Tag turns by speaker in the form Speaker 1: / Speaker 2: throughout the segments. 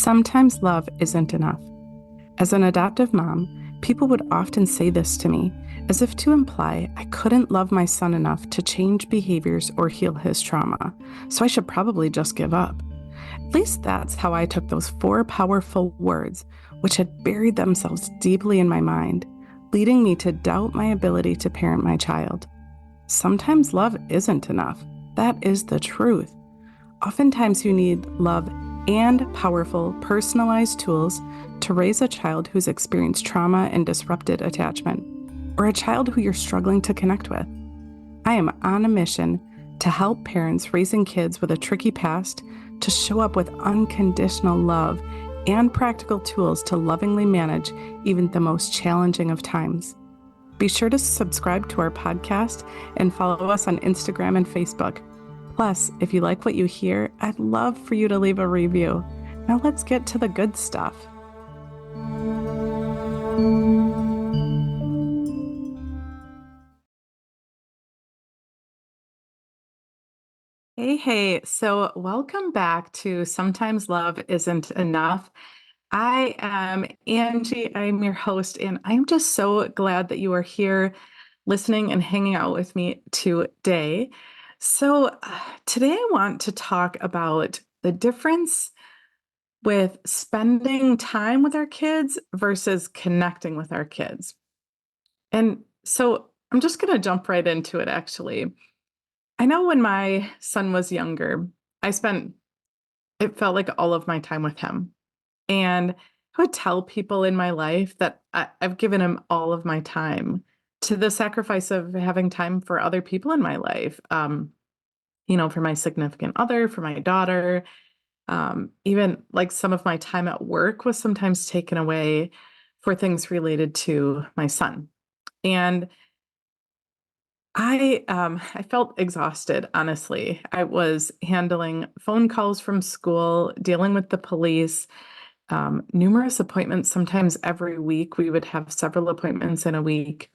Speaker 1: Sometimes love isn't enough. As an adoptive mom, people would often say this to me, as if to imply I couldn't love my son enough to change behaviors or heal his trauma, so I should probably just give up. At least that's how I took those four powerful words, which had buried themselves deeply in my mind, leading me to doubt my ability to parent my child. Sometimes love isn't enough. That is the truth. Oftentimes, you need love and powerful, personalized tools to raise a child who's experienced trauma and disrupted attachment, or a child who you're struggling to connect with. I am on a mission to help parents raising kids with a tricky past to show up with unconditional love and practical tools to lovingly manage even the most challenging of times. Be sure to subscribe to our podcast and follow us on Instagram and Facebook. Plus, if you like what you hear, I'd love for you to leave a review. Now let's get to the good stuff. Hey, so welcome back to Sometimes Love Isn't Enough. I am Angie, I'm your host, and I'm just so glad that you are here listening and hanging out with me today. Today I want to talk about the difference with spending time with our kids versus connecting with our kids. And so I'm just going to jump right into it, actually. I know when my son was younger, it felt like all of my time with him. And I would tell people in my life that I've given him all of my time to the sacrifice of having time for other people in my life. For my significant other, for my daughter, even like some of my time at work was sometimes taken away for things related to my son. And I felt exhausted, honestly. I was handling phone calls from school, dealing with the police, numerous appointments, sometimes every week. We would have several appointments in a week.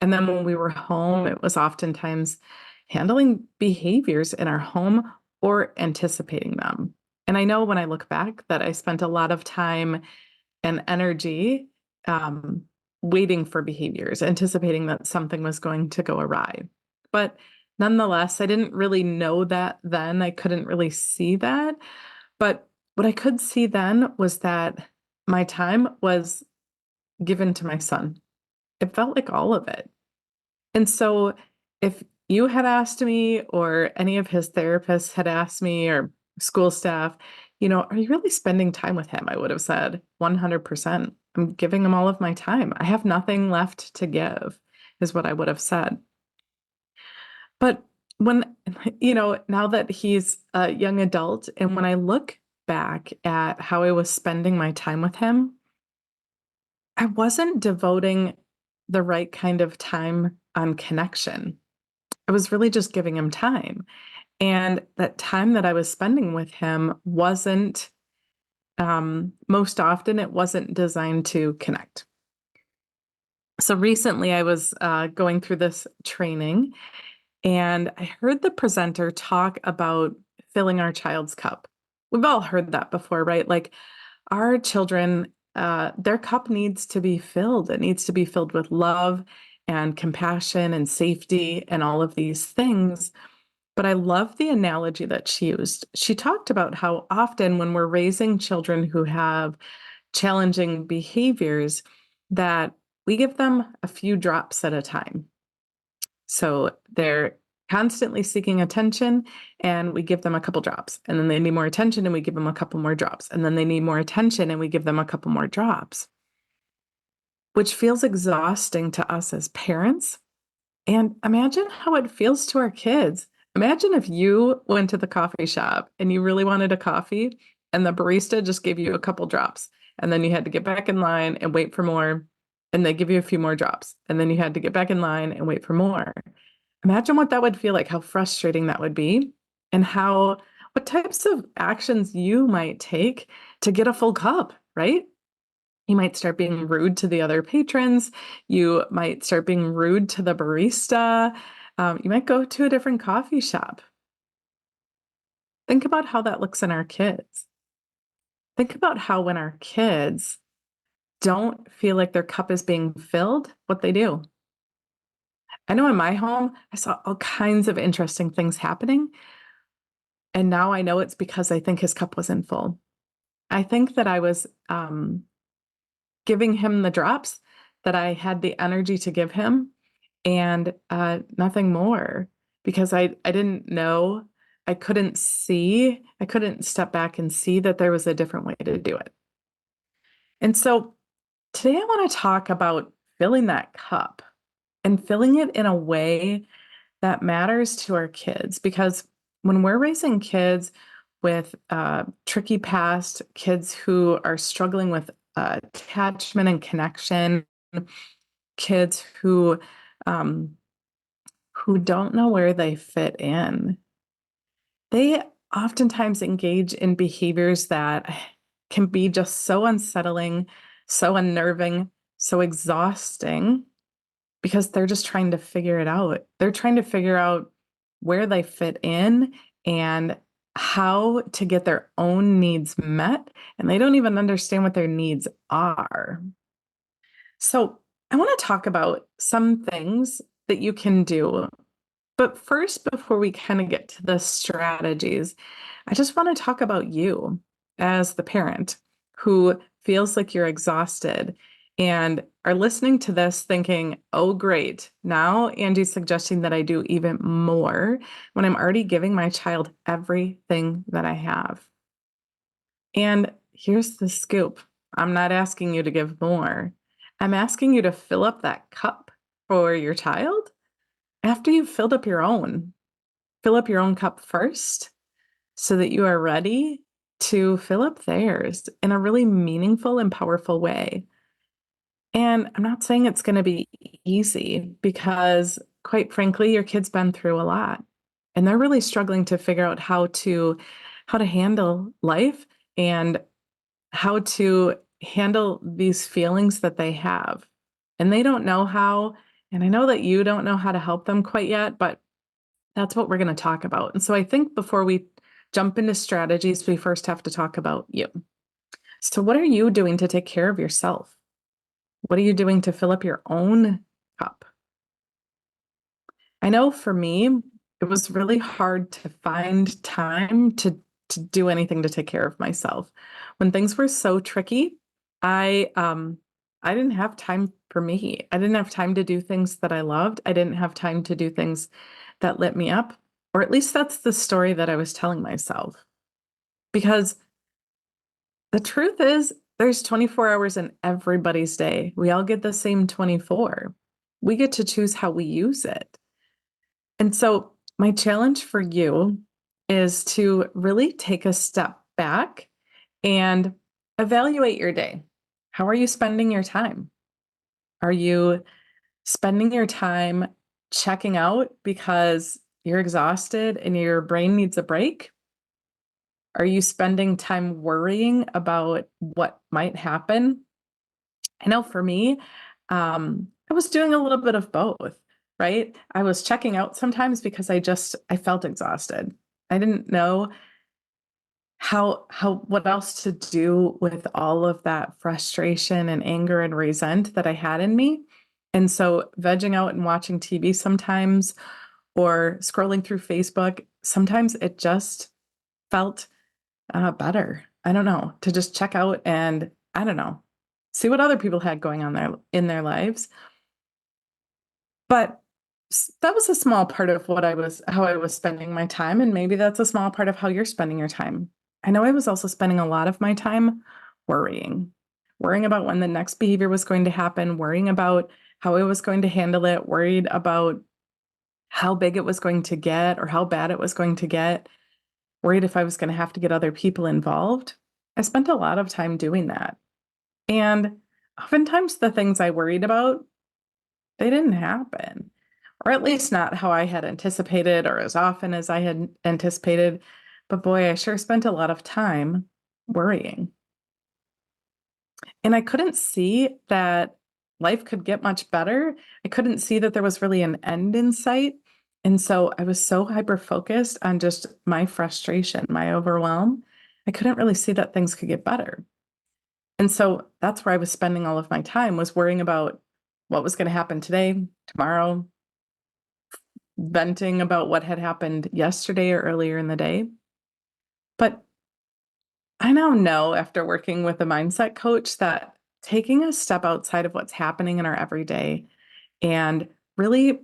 Speaker 1: And then when we were home, it was oftentimes handling behaviors in our home or anticipating them. And I know when I look back that I spent a lot of time and energy um, waiting for behaviors, anticipating that something was going to go awry. But nonetheless, I didn't really know that then. I couldn't really see that. But what I could see then was that my time was given to my son. It felt like all of it. And so if you had asked me, or any of his therapists had asked me, or school staff, are you really spending time with him? I would have said 100%. I'm giving him all of my time. I have nothing left to give, is what I would have said. But when, now that he's a young adult, and when I look back at how I was spending my time with him, I wasn't devoting the right kind of time on connection. I was really just giving him time. And that time that I was spending with him wasn't, most often, it wasn't designed to connect. So recently I was going through this training, and I heard the presenter talk about filling our child's cup. We've all heard that before, right? Like our children, their cup needs to be filled. It needs to be filled with love and compassion and safety and all of these things. But I love the analogy that she used. She talked about how often when we're raising children who have challenging behaviors, that we give them a few drops at a time. So they're constantly seeking attention, and we give them a couple drops, and then they need more attention and we give them a couple more drops, and then they need more attention and we give them a couple more drops, which feels exhausting to us as parents. And imagine how it feels to our kids. Imagine if you went to the coffee shop and you really wanted a coffee, and the barista just gave you a couple drops, and then you had to get back in line and wait for more, and they give you a few more drops, and then you had to get back in line and wait for more. Imagine what that would feel like, how frustrating that would be, and what types of actions you might take to get a full cup, right? You might start being rude to the other patrons. You might start being rude to the barista. You might go to a different coffee shop. Think about how that looks in our kids. Think about how when our kids don't feel like their cup is being filled, what they do. I know in my home, I saw all kinds of interesting things happening. And now I know it's because I think his cup wasn't full. I think that I was giving him the drops that I had the energy to give him and nothing more because I didn't know. I couldn't step back and see that there was a different way to do it. And so today I want to talk about filling that cup and filling it in a way that matters to our kids because when we're raising kids with tricky past, kids who are struggling with attachment and connection, kids um, who don't know where they fit in, they oftentimes engage in behaviors that can be just so unsettling, so unnerving, so exhausting because they're just trying to figure it out. They're trying to figure out where they fit in and how to get their own needs met, and they don't even understand what their needs are. So, I want to talk about some things that you can do. But first, before we kind of get to the strategies, I just want to talk about you as the parent who feels like you're exhausted and are listening to this thinking, oh, great. Now Angie's suggesting that I do even more when I'm already giving my child everything that I have. And here's the scoop. I'm not asking you to give more. I'm asking you to fill up that cup for your child after you've filled up your own. Fill up your own cup first so that you are ready to fill up theirs in a really meaningful and powerful way. And I'm not saying it's going to be easy because, quite frankly, your kid's been through a lot and they're really struggling to figure out how to handle life and how to handle these feelings that they have. And they don't know how, and I know that you don't know how to help them quite yet, but that's what we're going to talk about. And so I think before we jump into strategies, we first have to talk about you. So, what are you doing to take care of yourself? What are you doing to fill up your own cup? I know for me, it was really hard to find time to do anything to take care of myself. When things were so tricky, I didn't have time for me. I didn't have time to do things that I loved. I didn't have time to do things that lit me up, or at least that's the story that I was telling myself. Because the truth is, there's 24 hours in everybody's day. We all get the same 24. We get to choose how we use it. And so, my challenge for you is to really take a step back and evaluate your day. How are you spending your time? Are you spending your time checking out because you're exhausted and your brain needs a break? Are you spending time worrying about what might happen? I know for me, I was doing a little bit of both, right? I was checking out sometimes because I felt exhausted. I didn't know what else to do with all of that frustration and anger and resent that I had in me. And so vegging out and watching TV sometimes or scrolling through Facebook, sometimes it just felt better. I don't know, to just check out and I don't know, see what other people had going on in their lives. But that was a small part of how I was spending my time. And maybe that's a small part of how you're spending your time. I know I was also spending a lot of my time worrying, worrying about when the next behavior was going to happen, worrying about how I was going to handle it, worried about how big it was going to get or how bad it was going to get, worried if I was going to have to get other people involved. I spent a lot of time doing that. And oftentimes the things I worried about, they didn't happen, or at least not how I had anticipated or as often as I had anticipated. But boy, I sure spent a lot of time worrying. And I couldn't see that life could get much better. I couldn't see that there was really an end in sight. And so I was so hyper focused on just my frustration, my overwhelm, I couldn't really see that things could get better. And so that's where I was spending all of my time, was worrying about what was going to happen today, tomorrow, venting about what had happened yesterday or earlier in the day. But I now know, after working with a mindset coach, that taking a step outside of what's happening in our everyday and really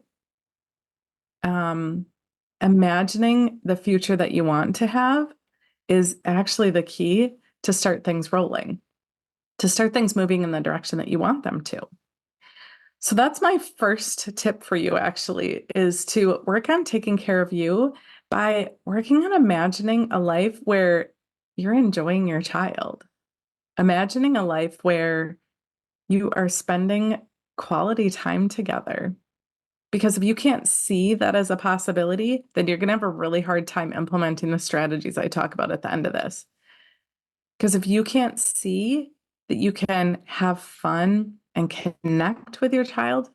Speaker 1: um, imagining the future that you want to have is actually the key to start things rolling, to start things moving in the direction that you want them to. So that's my first tip for you, actually, is to work on taking care of you by working on imagining a life where you're enjoying your child, imagining a life where you are spending quality time together. Because if you can't see that as a possibility, then you're going to have a really hard time implementing the strategies I talk about at the end of this. Because if you can't see that you can have fun and connect with your child,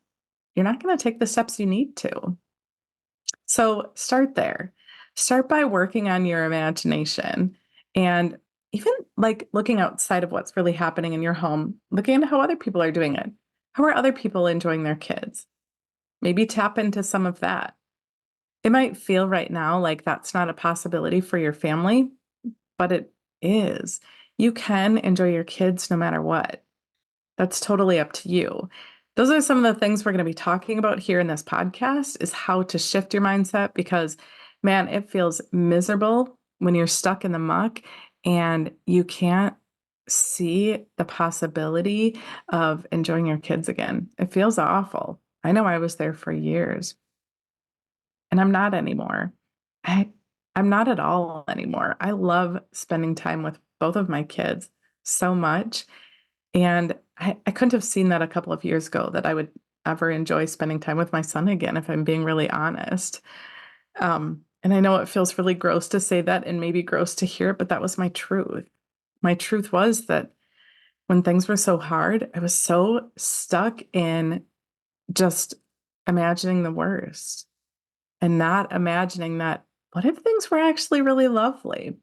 Speaker 1: you're not going to take the steps you need to. So start there. Start by working on your imagination and even like looking outside of what's really happening in your home, looking into how other people are doing it. How are other people enjoying their kids? Maybe tap into some of that. It might feel right now like that's not a possibility for your family, but it is. You can enjoy your kids no matter what. That's totally up to you. Those are some of the things we're going to be talking about here in this podcast, is how to shift your mindset, because man, it feels miserable when you're stuck in the muck and you can't see the possibility of enjoying your kids again. It feels awful. I know I was there for years and I'm not anymore. I I'm not at all anymore. I love spending time with both of my kids so much. And I couldn't have seen that a couple of years ago, that I would ever enjoy spending time with my son again, if I'm being really honest. And I know it feels really gross to say that and maybe gross to hear it, but that was my truth. My truth was that when things were so hard, I was so stuck in just imagining the worst and not imagining that, what if things were actually really lovely?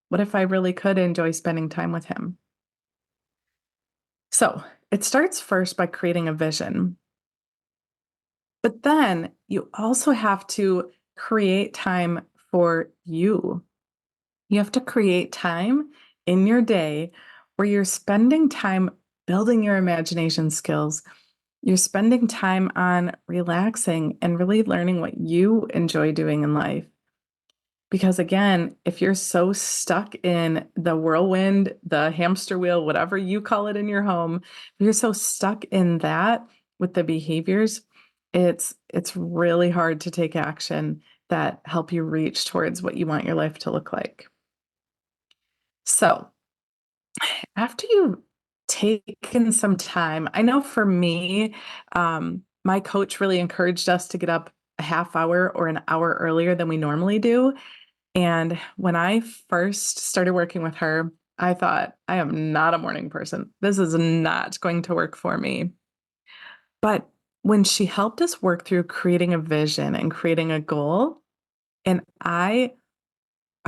Speaker 1: What if I really could enjoy spending time with him? So it starts first by creating a vision, but then you also have to create time for you. You have to create time in your day where you're spending time building your imagination skills. You're spending time on relaxing and really learning what you enjoy doing in life. Because again, if you're so stuck in the whirlwind, the hamster wheel, whatever you call it in your home, if you're so stuck in that with the behaviors, it's really hard to take action that help you reach towards what you want your life to look like. So, after you've taken some time, I know for me, my coach really encouraged us to get up a half hour or an hour earlier than we normally do. And when I first started working with her, I thought, I am not a morning person. This is not going to work for me. But when she helped us work through creating a vision and creating a goal, and I'd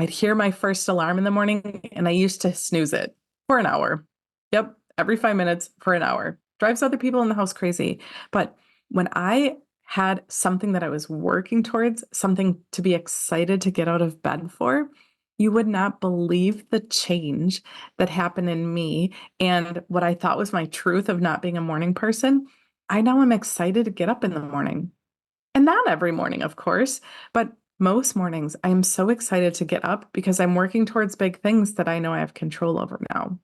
Speaker 1: hear my first alarm in the morning and I used to snooze it for an hour. Yep, every 5 minutes for an hour. Drives other people in the house crazy. But when I had something that I was working towards, something to be excited to get out of bed for, you would not believe the change that happened in me and what I thought was my truth of not being a morning person. I now am excited to get up in the morning. And not every morning, of course, but most mornings I am so excited to get up because I'm working towards big things that I know I have control over now.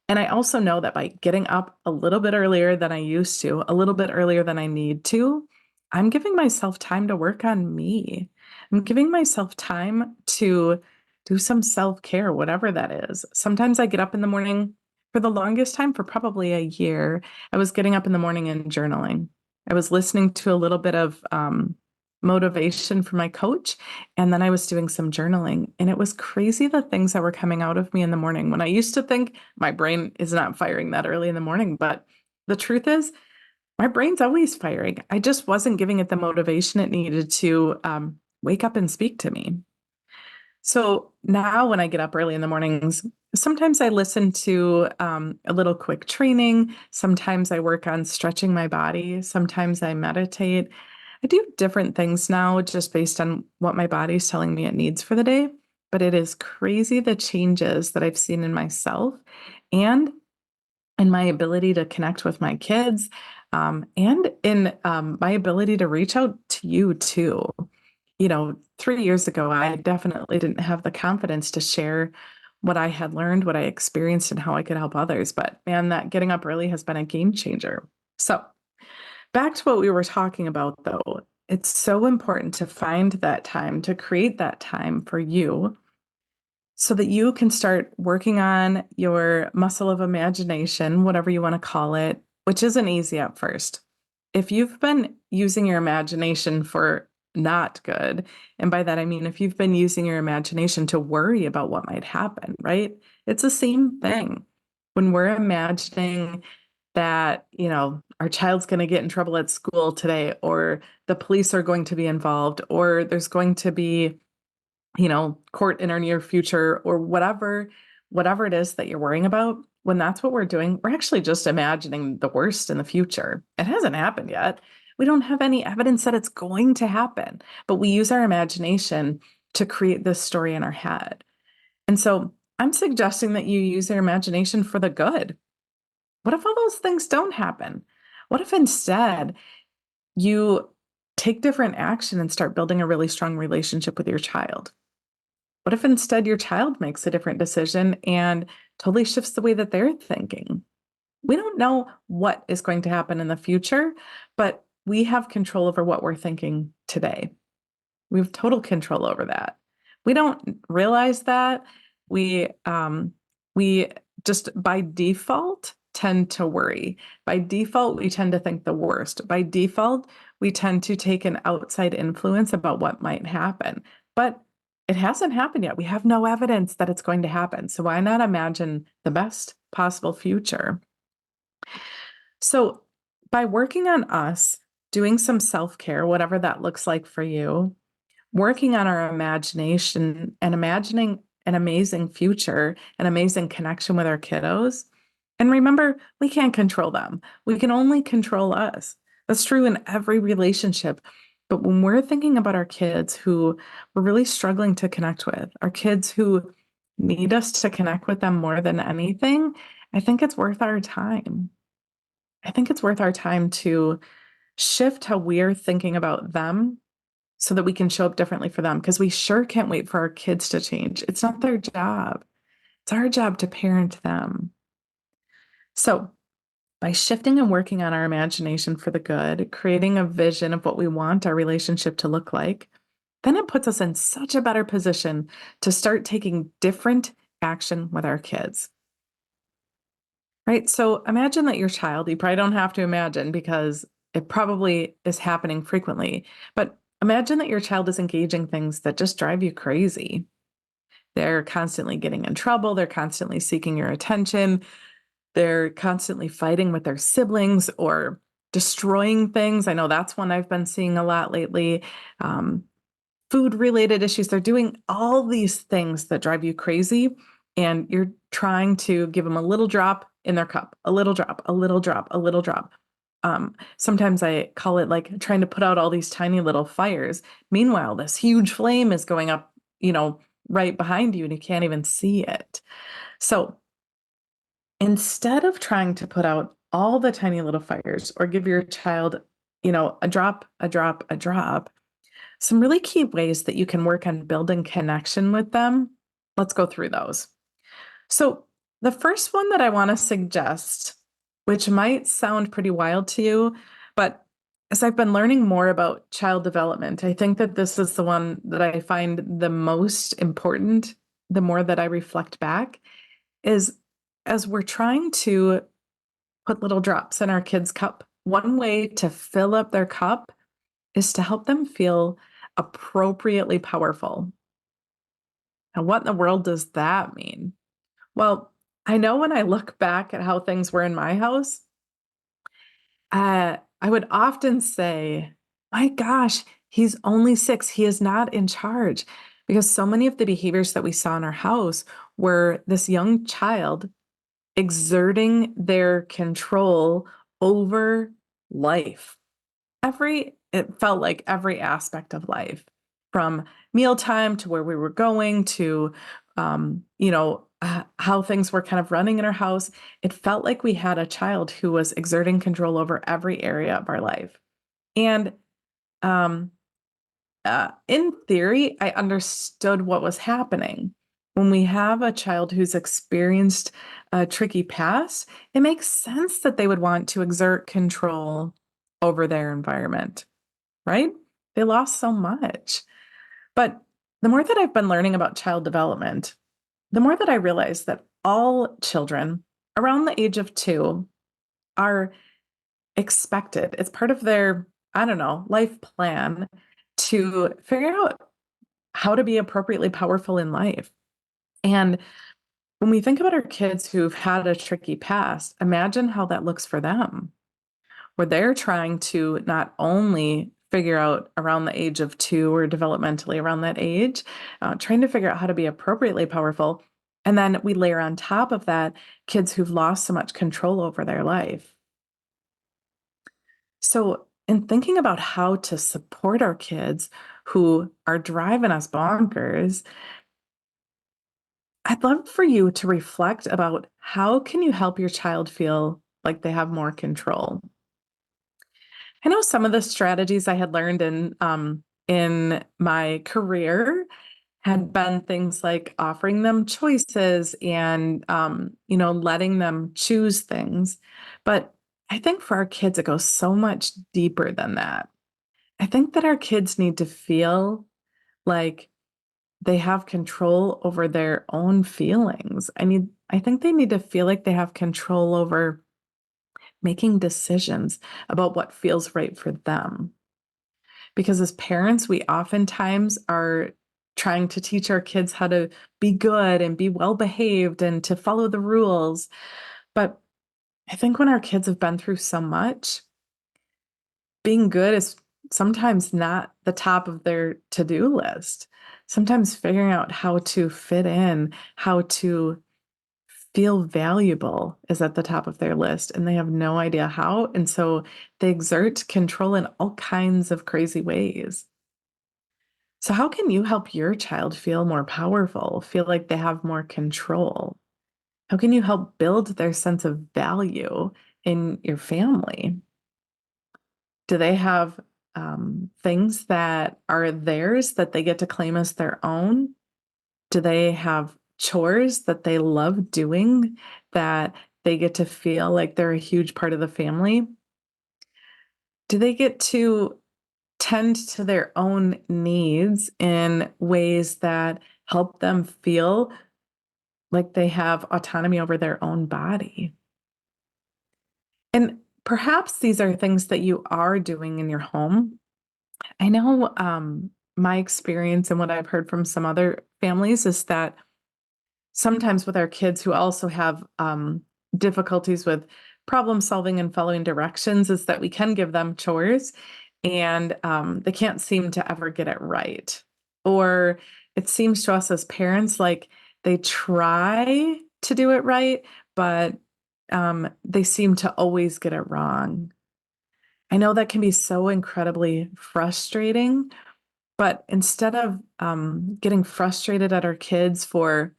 Speaker 1: And I also know that by getting up a little bit earlier than I used to, a little bit earlier than I need to, I'm giving myself time to work on me. I'm giving myself time to do some self-care, whatever that is. Sometimes I get up in the morning. For the longest time, for probably a year, I was getting up in the morning and journaling. I was listening to a little bit of motivation from my coach, and then I was doing some journaling. And it was crazy the things that were coming out of me in the morning when I used to think my brain is not firing that early in the morning. But the truth is, my brain's always firing. I just wasn't giving it the motivation it needed to wake up and speak to me. So now when I get up early in the mornings, sometimes I listen to a little quick training. Sometimes I work on stretching my body. Sometimes I meditate. I do different things now just based on what my body's telling me it needs for the day. But it is crazy the changes that I've seen in myself and in my ability to connect with my kids, and in my ability to reach out to you too. 3 years ago, I definitely didn't have the confidence to share what I had learned, what I experienced, and how I could help others. But man, that getting up early has been a game changer. So, back to what we were talking about though, it's so important to find that time, to create that time for you so that you can start working on your muscle of imagination, whatever you want to call it, which isn't easy at first. If you've been using your imagination for not good, and by that I mean if you've been using your imagination to worry about what might happen, right? It's the same thing. When we're imagining that, our child's going to get in trouble at school today, or the police are going to be involved, or there's going to be court in our near future or whatever it is that you're worrying about, when that's what we're doing, we're actually just imagining the worst in the future. It hasn't happened yet. We don't have any evidence that it's going to happen, but we use our imagination to create this story in our head. And so I'm suggesting that you use your imagination for the good. What if all those things don't happen? What if instead you take different action and start building a really strong relationship with your child? What if instead your child makes a different decision and totally shifts the way that they're thinking? We don't know what is going to happen in the future, but we have control over what we're thinking today. We have total control over that. We don't realize that. We just by default tend to worry. By default, we tend to think the worst. By default, we tend to take an outside influence about what might happen. But it hasn't happened yet. We have no evidence that it's going to happen. So why not imagine the best possible future? So by working on us, doing some self-care, whatever that looks like for you, working on our imagination and imagining an amazing future, an amazing connection with our kiddos. And remember, we can't control them. We can only control us. That's true in every relationship. But when we're thinking about our kids who we're really struggling to connect with, our kids who need us to connect with them more than anything, I think it's worth our time. I think it's worth our time to shift how we're thinking about them so that we can show up differently for them, because we sure can't wait for our kids to change. It's not their job. It's our job to parent them. So, by shifting and working on our imagination for the good, creating a vision of what we want our relationship to look like, then it puts us in such a better position to start taking different action with our kids. Right? So imagine that your child, you probably don't have to imagine because it probably is happening frequently, but imagine that your child is engaging things that just drive you crazy. They're constantly getting in trouble, they're constantly seeking your attention, they're constantly fighting with their siblings or destroying things. I know that's one I've been seeing a lot lately. Um, Food related issues. They're doing all these things that drive you crazy, and you're trying to give them a little drop in their cup, a little drop, a little drop, a little drop. Sometimes I call it like trying to put out all these tiny little fires. Meanwhile, this huge flame is going up, right behind you, and you can't even see it. So instead of trying to put out all the tiny little fires or give your child, a drop, a drop, a drop, some really key ways that you can work on building connection with them. Let's go through those. So, the first one that I want to suggest, which might sound pretty wild to you, but as I've been learning more about child development, I think that this is the one that I find the most important the more that I reflect back, is as we're trying to put little drops in our kids' cup, one way to fill up their cup is to help them feel appropriately powerful. Now, what in the world does that mean? Well, I know when I look back at how things were in my house, I would often say, my gosh, he's only 6. He is not in charge. because so many of the behaviors that we saw in our house were this young child exerting their control over life. It felt like every aspect of life, from mealtime to where we were going to, how things were kind of running in our house. It felt like we had a child who was exerting control over every area of our life. And um, in theory, I understood what was happening. When we have a child who's experienced a tricky past, it makes sense that they would want to exert control over their environment, right? They lost so much. But the more that I've been learning about child development, the more that I realize that all children around the age of 2 are expected. It's part of their, I don't know, life plan to figure out how to be appropriately powerful in life. And when we think about our kids who've had a tricky past, imagine how that looks for them, where they're trying to not only figure out around the age of 2 or developmentally around that age, trying to figure out how to be appropriately powerful. And then we layer on top of that kids who've lost so much control over their life. So, in thinking about how to support our kids who are driving us bonkers, I'd love for you to reflect about how can you help your child feel like they have more control? I know some of the strategies I had learned in my career had been things like offering them choices and letting them choose things. But I think for our kids, it goes so much deeper than that. I think that our kids need to feel like they have control over their own feelings. I think they need to feel like they have control over making decisions about what feels right for them. Because as parents, we oftentimes are trying to teach our kids how to be good and be well behaved and to follow the rules. But I think when our kids have been through so much, being good is sometimes not the top of their to-do list. Sometimes figuring out how to fit in, how to feel valuable is at the top of their list, and they have no idea how. And so they exert control in all kinds of crazy ways. So, how can you help your child feel more powerful, feel like they have more control? How can you help build their sense of value in your family? Do they have things that are theirs that they get to claim as their own? Do they have chores that they love doing that they get to feel like they're a huge part of the family? Do they get to tend to their own needs in ways that help them feel like they have autonomy over their own body? And perhaps these are things that you are doing in your home. I know my experience and what I've heard from some other families is that sometimes with our kids who also have difficulties with problem solving and following directions is that we can give them chores and they can't seem to ever get it right. Or it seems to us as parents like they try to do it right, but they seem to always get it wrong. I know that can be so incredibly frustrating, but instead of getting frustrated at our kids for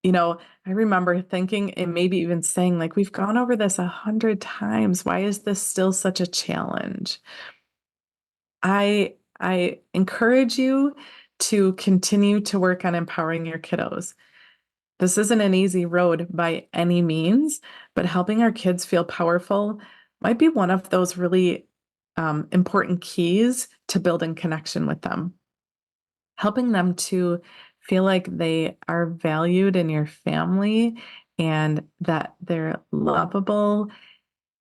Speaker 1: I remember thinking and maybe even saying, like, we've gone over this 100 times. Why is this still such a challenge? I encourage you to continue to work on empowering your kiddos. This isn't an easy road by any means, but helping our kids feel powerful might be one of those really important keys to building connection with them. Helping them to feel like they are valued in your family and that they're lovable,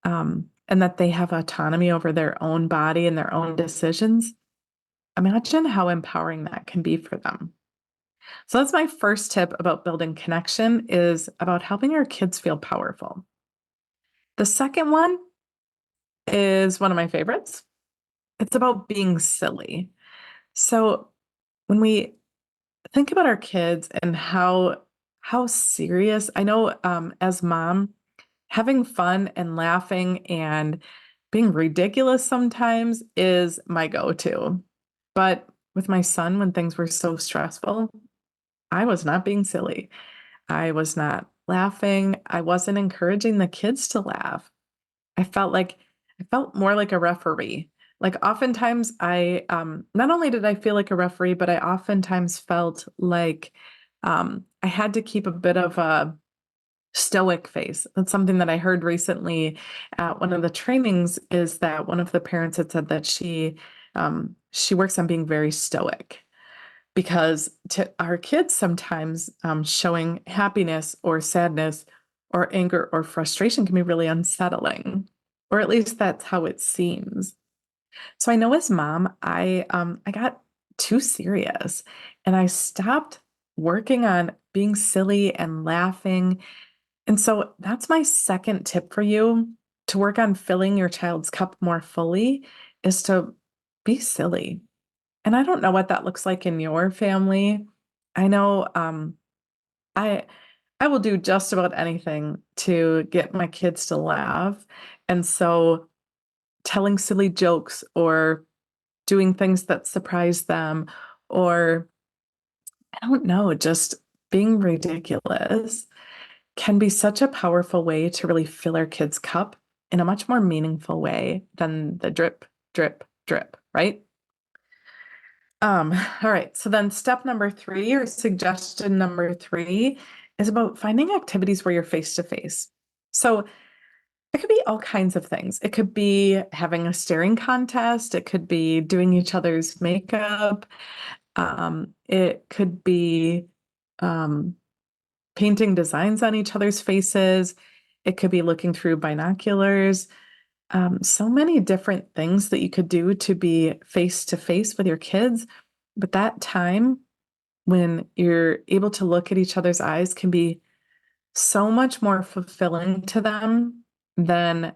Speaker 1: and that they have autonomy over their own body and their own decisions. Imagine how empowering that can be for them. So that's my first tip about building connection is about helping our kids feel powerful. The second one is one of my favorites. It's about being silly. So when we think about our kids and how serious. I know as mom, having fun and laughing and being ridiculous sometimes is my go-to. But with my son, when things were so stressful, I was not being silly. I was not laughing. I wasn't encouraging the kids to laugh. I felt like I felt more like a referee. Like oftentimes not only did I feel like a referee, but I oftentimes felt like I had to keep a bit of a stoic face. That's something that I heard recently at one of the trainings is that one of the parents had said that she works on being very stoic because to our kids sometimes showing happiness or sadness or anger or frustration can be really unsettling, or at least that's how it seems. So I know as mom, I got too serious and I stopped working on being silly and laughing. And so that's my second tip for you to work on filling your child's cup more fully is to be silly. And I don't know what that looks like in your family. I know I I will do just about anything to get my kids to laugh. And so telling silly jokes or doing things that surprise them or I don't know, just being ridiculous can be such a powerful way to really fill our kids' cup in a much more meaningful way than the drip, drip, drip, right? All right. So then step number three or suggestion number three is about finding activities where you're face to face. So it could be all kinds of things. It could be having a staring contest. It could be doing each other's makeup. It could be um, painting designs on each other's faces. It could be looking through binoculars. So many different things that you could do to be face to face with your kids. But that time when you're able to look at each other's eyes can be so much more fulfilling to them than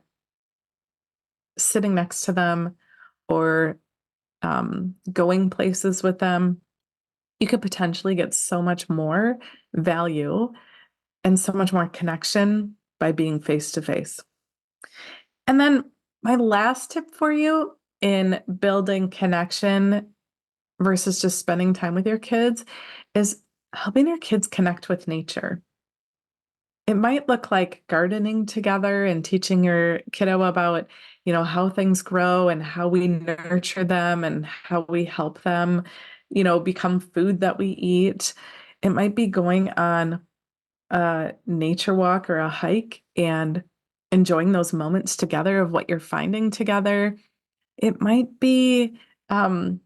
Speaker 1: sitting next to them or going places with them. You could potentially get so much more value and so much more connection by being face to face. And then my last tip for you in building connection versus just spending time with your kids is helping your kids connect with nature. It might look like gardening together and teaching your kiddo about, how things grow and how we nurture them and how we help them, become food that we eat. It might be going on a nature walk or a hike and enjoying those moments together of what you're finding together. It might be, um,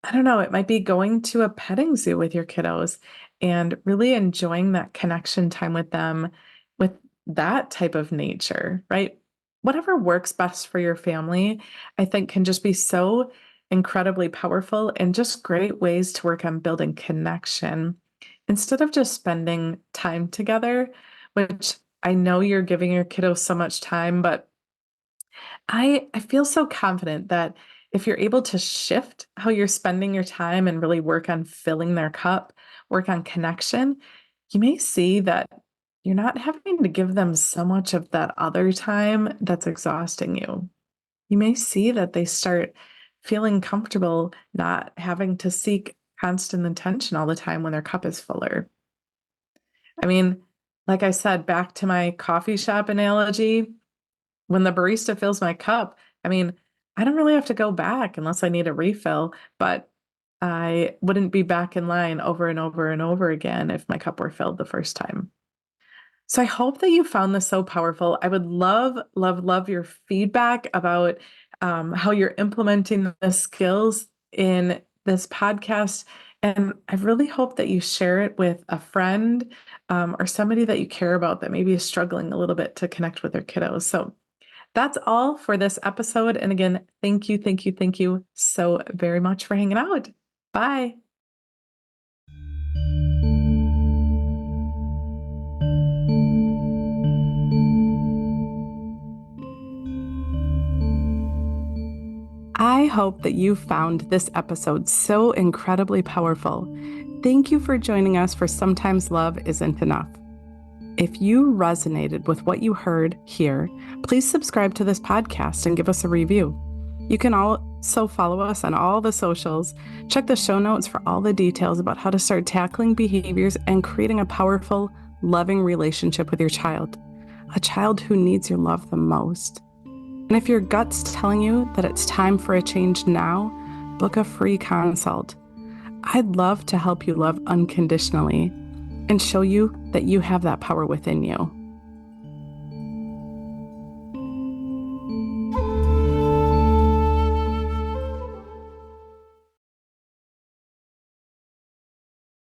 Speaker 1: I don't know, it might be going to a petting zoo with your kiddos and really enjoying that connection time with them with that type of nature, right? Whatever works best for your family, I think can just be so incredibly powerful and just great ways to work on building connection instead of just spending time together, which I know you're giving your kiddos so much time, but I feel so confident that if you're able to shift how you're spending your time and really work on filling their cup, work on connection, you may see that you're not having to give them so much of that other time that's exhausting you. You may see that they start feeling comfortable not having to seek constant attention all the time when their cup is fuller. I mean, like I said, back to my coffee shop analogy, when the barista fills my cup, I mean, I don't really have to go back unless I need a refill, but I wouldn't be back in line over and over and over again if my cup were filled the first time. So I hope that you found this so powerful. I would love, love, love your feedback about how you're implementing the skills in this podcast. And I really hope that you share it with a friend or somebody that you care about that maybe is struggling a little bit to connect with their kiddos. So that's all for this episode. And again, thank you, thank you, thank you so very much for hanging out. Bye. I hope that you found this episode so incredibly powerful. thank you for joining us for Sometimes Love Isn't Enough. If you resonated with what you heard here, please subscribe to this podcast and give us a review. You can also follow us on all the socials. Check the show notes for all the details about how to start tackling behaviors and creating a powerful, loving relationship with your child, a child who needs your love the most. And if your gut's telling you that it's time for a change now, book a free consult. I'd love to help you love unconditionally and show you that you have that power within you.